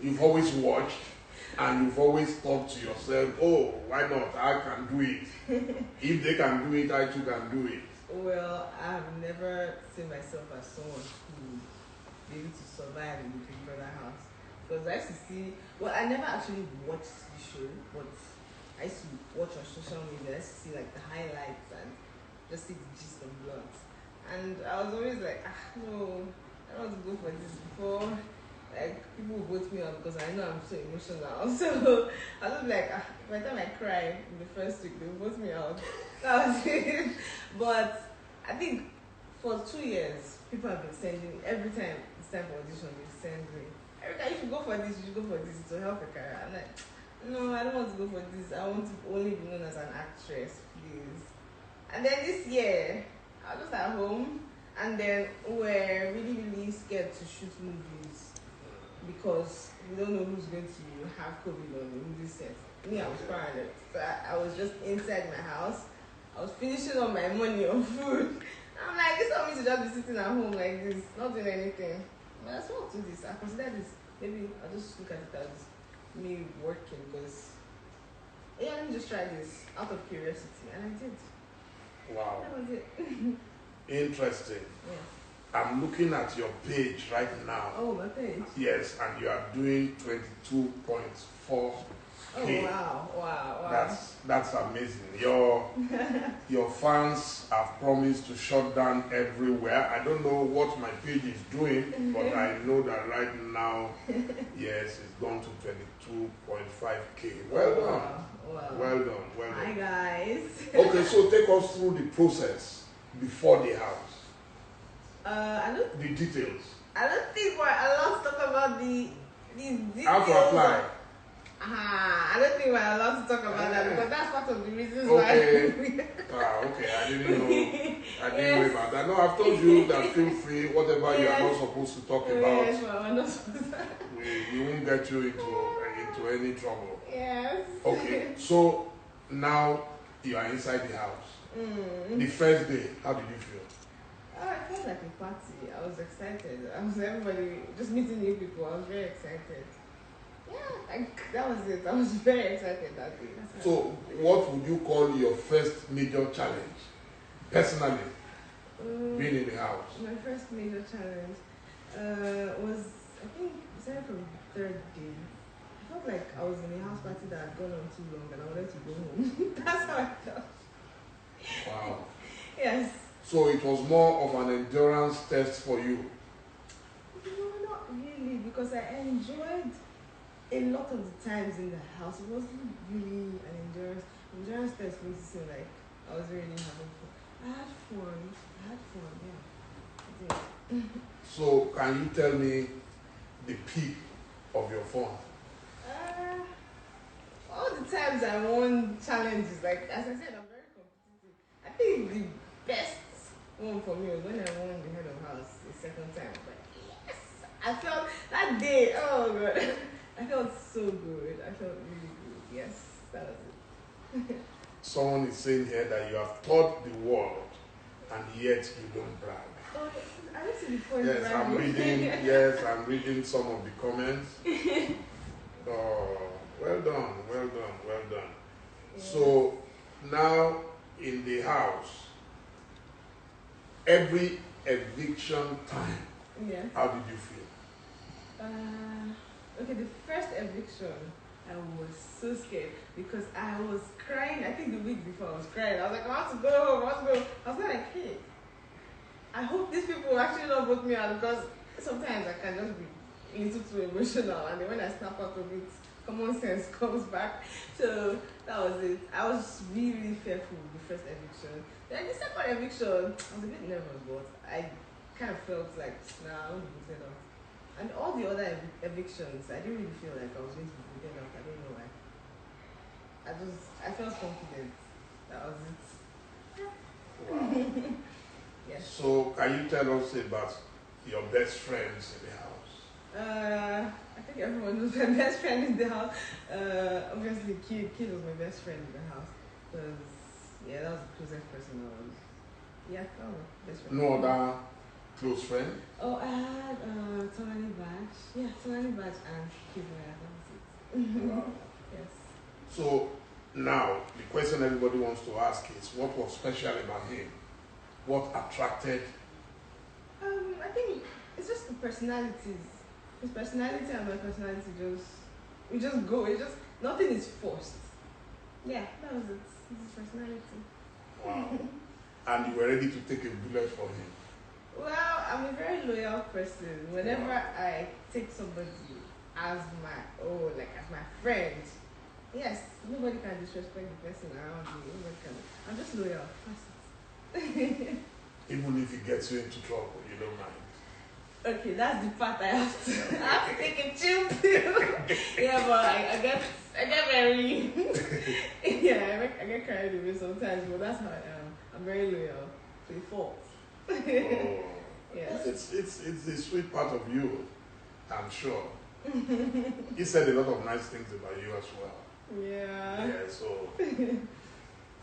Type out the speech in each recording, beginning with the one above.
you've always watched and you've always thought to yourself, oh, why not? I can do it. If they can do it, I too can do it. Well, I've never seen myself as someone who be able to survive in the Big Brother house. Because I used to see, well, I never actually watched the show, but I used to watch on social media. I used to see like the highlights and just see the gist of blood. And I was always like, no, I don't want to go for this before. Like, people will vote me out because I know I'm so emotional. So I was like, by the time I cry in the first week, they will vote me out. That was it. But I think for 2 years, people have been sending, every time it's time for audition, they send me. Every time you should go for this, you should go for this to help your career. I'm like, no, I don't want to go for this. I want to only be known as an actress, please. And then this year, I was just at home, and then we're really, really scared to shoot movies because we don't know who's going to have COVID on the movie set. Me, I was paranoid. So I was just inside my house. I was finishing up my money on food. I'm like, this want me to just be sitting at home like this, not doing anything. But I still want to do this. I consider this, maybe I'll just look at it as me working because, yeah, let me just try this out of curiosity. And I did. Wow. That was it. Interesting. Yeah. I'm looking at your page right now. Oh, my page? Yes, and you are doing 22.4K. Oh, wow. That's amazing. Your fans have promised to shut down everywhere. I don't know what my page is doing, but I know that right now, yes, it's gone to 22.5K. Well done. Wow. Well done. Hi, guys. Okay, so take us through the process before the house. The details. I don't think we're allowed to talk about the details. How to apply? I don't think we're allowed to talk about that because that's part of the reasons why. Okay, I didn't know about that. No, I've told you that feel free, whatever you are not supposed to talk about. Yes, we're not supposed to. We won't get you into any trouble. Yes. Okay, so now you are inside the house. The first day, how did you feel? I felt like a party. I was excited. I was everybody just meeting new people. I was very excited. Yeah, that was it. I was very excited that day. So, what would you call your first major challenge, personally, being in the house? My first major challenge was, I think, started from the third day. I felt like I was in a house party that had gone on too long and I wanted to go home. That's how I felt. Wow. Yes. So it was more of an endurance test for you? No, not really, because I enjoyed a lot of the times in the house. It wasn't really an endurance test for me to say like I was really having fun. I had fun, yeah. I did. So can you tell me the peak of your fun? All the times I won challenges, like as I said, I'm very competitive. I think the best one for me was when I won the head of house the second time. But yes, I felt that day, oh god, I felt so good. I felt really good. Yes, that was it. Someone is saying here that you have taught the world and yet you don't brag. Oh, I don't see the point. Yes, I'm reading some of the comments. Oh, well done. Yeah. So now in the house, every eviction time, how did you feel? Okay, the first eviction, I was so scared because I was crying. I think the week before I was crying. I was like, I want to go home. I was like, hey, I hope these people will actually not vote me out because sometimes I can just be a little too emotional, and then when I snap out of it, common sense comes back. So that was it. I was really, really fearful with the first eviction. Then the second eviction, I was a bit nervous, but I kind of felt like, nah, I won't be voted out. And all the other evictions, I didn't really feel like I was going to be voted out. I don't know why. I felt confident. That was it. Wow. Yes. So can you tell us about your best friends in the house? I think everyone knows my best friend in the house. Obviously, Kid was my best friend in the house. Because, that was the closest person I was. Yeah, that was my best friend. No other close friend? Oh, I had Tonali Badge. Yeah, Tonali Badge and Kibaya. That was it. Wow. Yes. So now the question everybody wants to ask is, what was special about him? What attracted? I think it's just the personalities. His personality and my personality we just go. It just nothing is forced. Yeah, that was it. It's his personality. Wow. And you were ready to take a bullet for him? Well, I'm a very loyal person. Whenever I take somebody as my as my friend, yes, nobody can disrespect the person around me. Nobody can. I'm just loyal. That's it. Even if it gets you into trouble, you don't mind. Okay, that's the part I have to take a chill pill. Yeah, but I get very yeah, I get carried away sometimes, but that's how I am. I'm very loyal to a fault. Oh. Yes. It's the sweet part of you, I'm sure. He said a lot of nice things about you as well. Yeah. Yeah, so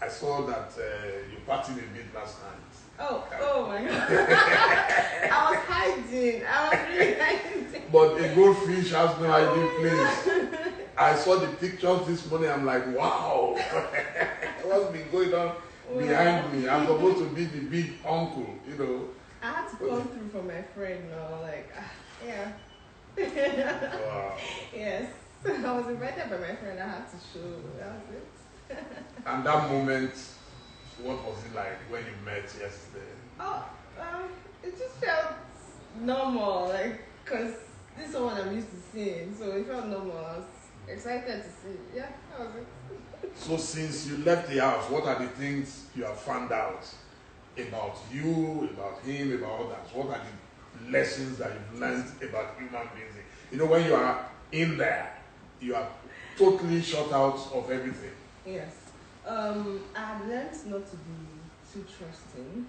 I saw that you partied a bit last night. Oh my God. I was hiding. I was really hiding. But a goldfish has no hiding place. I saw the pictures this morning. I'm like, wow. What's been going on behind me? I'm supposed to be the big uncle, you know. I had to come through for my friend now. Yeah. Wow. Yes. I was invited by my friend. I had to show. That was it. And that moment, what was it like when you met yesterday? It just felt normal, cause this is someone I'm used to seeing, so it felt normal. I was excited to see. Yeah, that was it. So since you left the house, what are the things you have found out about you, about him, about others? What are the lessons that you've learned about human beings? You know, when you are in there, you are totally shut out of everything. Yes. I've learned not to be too trusting.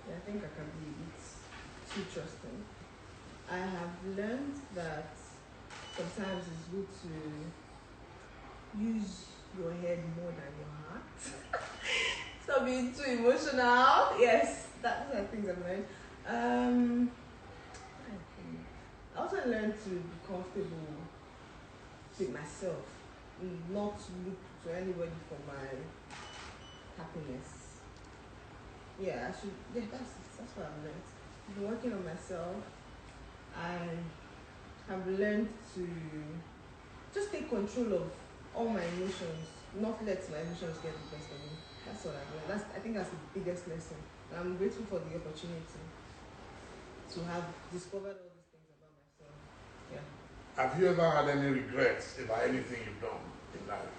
Yeah, I think I can be a bit too trusting. I have learned that sometimes it's good to use your head more than your heart. Stop being too emotional. Yes, those are things I've learned. I also learned to be comfortable with myself, not look to anybody for my happiness. Yeah, that's what I've learned. I've been working on myself. I have learned to just take control of all my emotions, not let my emotions get the best of me. That's what I've learned. I think that's the biggest lesson. I'm grateful for the opportunity to have discovered all these things about myself. Yeah. Have you ever had any regrets about anything you've done in life?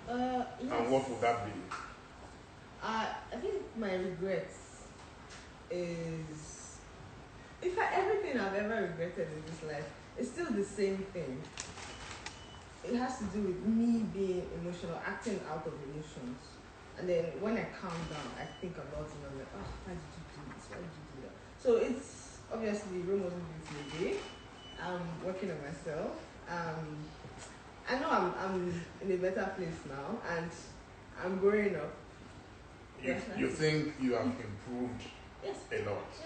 Yes. And what would that be? I think my regrets is everything I've ever regretted in this life, it's still the same thing. It has to do with me being emotional, acting out of emotions. And then when I calm down, I think about it and I'm like, why did you do this? Why did you do that? So it's obviously Rome wasn't built in a day. I'm working on myself. I know I'm in a better place now and I'm growing up. You think you have improved Yes. a lot? Yes.